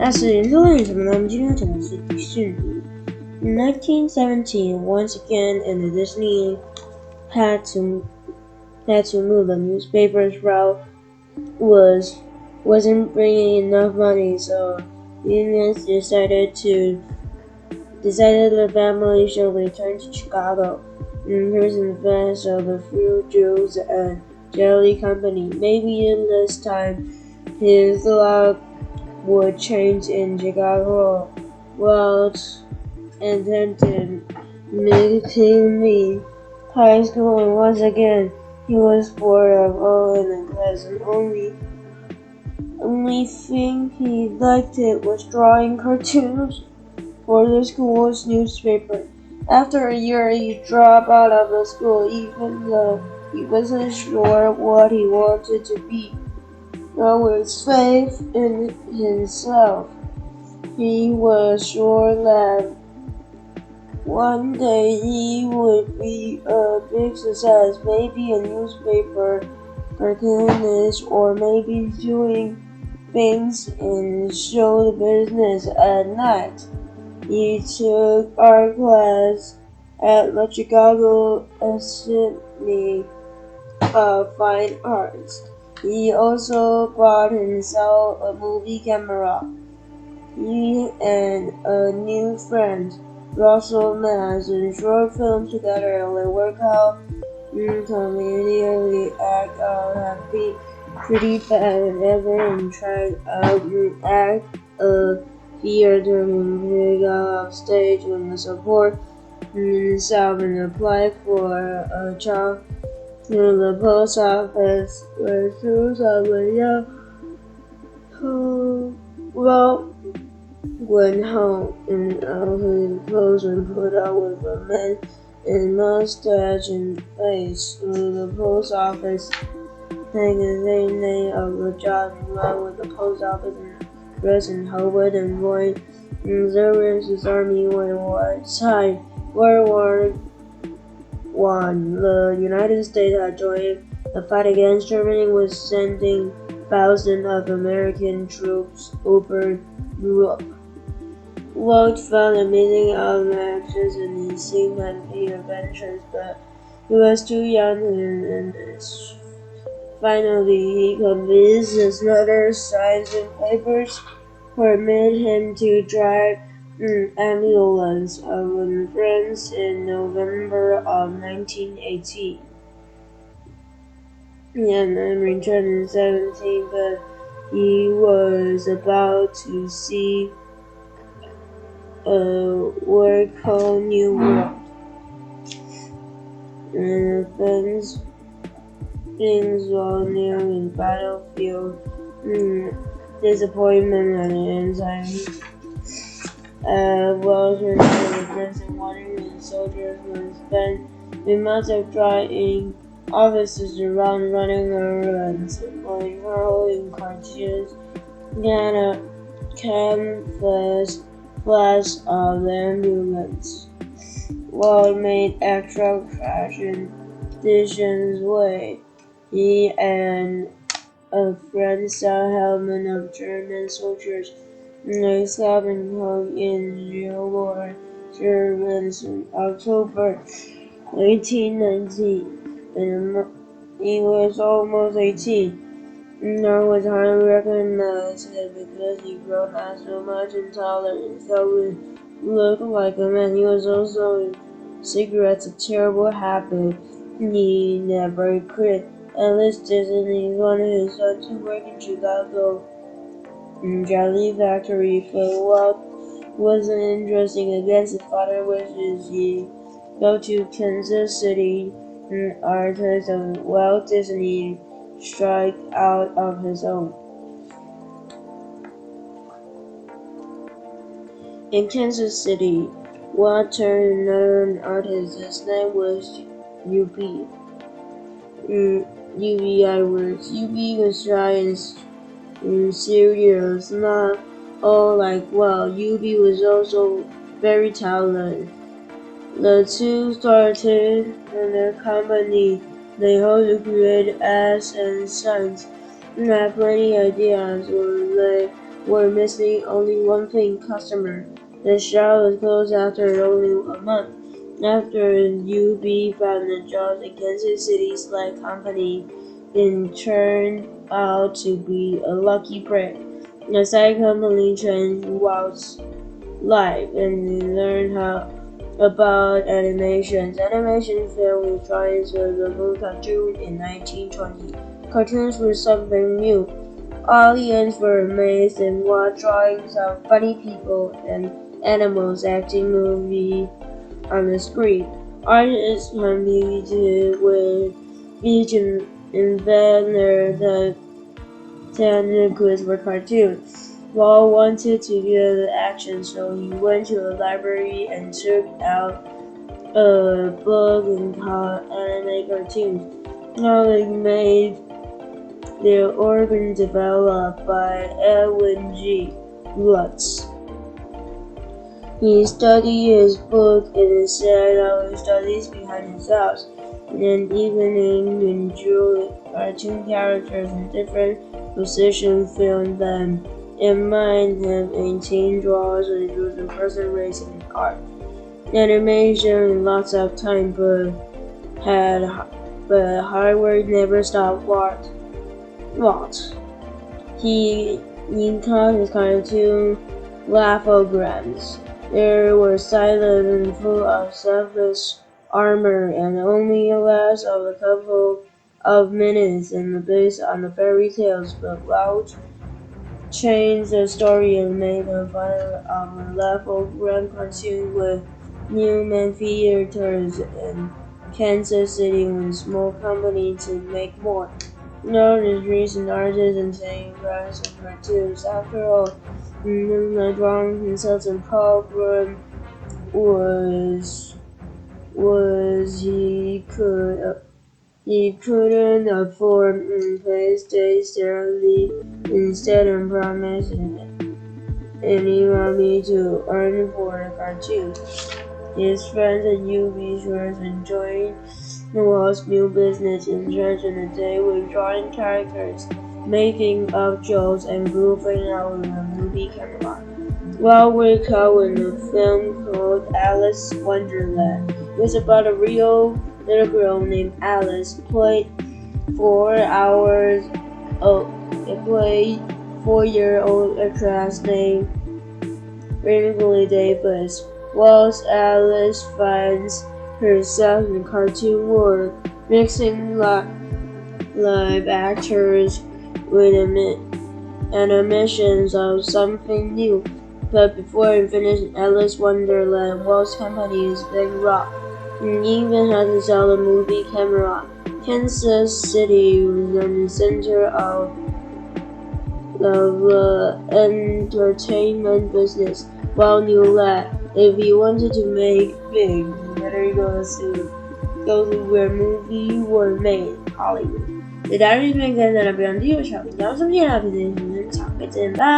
那是研究类什么呢？我们今天要讲的是迪士尼。In 1917, once again, and the Disney had to move. The newspaper's route wasn't bringing enough money, so unions decided the family should return to Chicago. Here's an advance of the Fruit Juice and Jelly Company. Maybe this time his luck would change in Chicago. Walt attended McKinley High School, and once again he was bored of all in the class, and only thing he liked it was drawing cartoons for the school's newspaper. After a year, he dropped out of the school, even though he wasn't sure what he wanted to be. But with faith in himself, he was sure that one day he would be a big success, maybe a newspaper cartoonist, or maybe doing things in show business at night. He took art class at the Chicago Academy of Fine Arts. He also bought himself a movie camera. He and a new friend, Russell, met in short films together, and they work out comedially act out happy pretty bad and ever and tried out act a theater and pick up stage when the support himself and applied for a job in the post office where Susan went home in his clothes and put out with a man in mustache and face through the post office, taking the name of the job in line with the post office and dress in Howard and Roy service his army when World War I. The United States had joined the fight against Germany, was sending thousands of American troops over Europe. Walt found amazing matches and he seemed happy adventures, but he was too young to end this. Finally, he convinced his mother's signs and papers permit him to drive an ambulance in France in November of 1918. And then returned in 17, but he was about to see a work called New World. And things were nearing battlefield, disappointment and anxiety. Walter the prison wanting his soldiers would spend months of drying offices around running errands, like hurling cartoons, and a canvas flash of the ambulance. Walt made extra cash in Dishon's way. He and a friend saw helmets of German soldiers like Scotland hung in War servants in October 1919, and he was almost 18. Nor was hardly recognized him because he grown out so much and taller and so he looked like a man. He was also in cigarettes, a terrible habit he never quit. At least Disney wanted his son to work in Chicago jelly factory, but Walt wasn't interested. Against his father's wishes, he go to Kansas City. Artist of Walt Disney strike out of his own. In Kansas City, Walt turned another artist. His name was UB. UBI words. UB was shy and serious, not all like Walt. UB was also very talented. The two started in their company. They hope to create ads and signs and have plenty ideas. When they were missing only one thing: customer. The shop was closed after only a month. After UB found a job in Kansas City sled company, it turned out to be a lucky break. The sled company changed Walt's life and he learned how about animations. Animation film with drawings was a boom cartoon in 1920. Cartoons were something new. Audience were amazed and watched drawings of funny people and animals acting movie on the screen. Artists competed with each inventor the 10 quiz for cartoons. Walt wanted to get action, so he went to a library and took out a book called Anime Cartoons. Now they made the organ developed by Edwin G. Lutz. He studied his book and said other studies behind his house, and even enjoyed cartoon characters in different positions, filmed them in mind, and maintained draws and drew the person racing in art. Animation lots of time, but hard work never stopped Walt. He called his cartoon laughograms. They were silent and full of selfless armor, and only last of a couple of minutes and based on the fairy tales, but Walt changed the story and made a final of a laughrogram cartoon with Newman Theaters in Kansas City with a small company to make more. Known as recent artists and saying rise of cartoons. After all, my drawing consultant Paul Bloom was he couldn't afford payday steadily instead of promising any money to earn for the cartoon. His friends at UB Shores enjoyed Walt's new business in church in a day with drawing characters, making up jokes, and goofing out with a movie camera. Walt worked out in a film called Alice Wonderland. It was about a real little girl named Alice played 4 hours old. It played 4-year-old actress named Brinkley Davis. Whilst Alice finds herself in cartoon world, mixing live actors with animations of something new. But before it finished Alice Wonderland, Walt's company is Big Rock, and even had to sell a movie camera. Kansas City was in the center of entertainment business. Walt knew that if he wanted to make big, he better go to where movies were made, Hollywood. 在大家这边跟大家不要第一个小频道，这么见到，别再见，拜。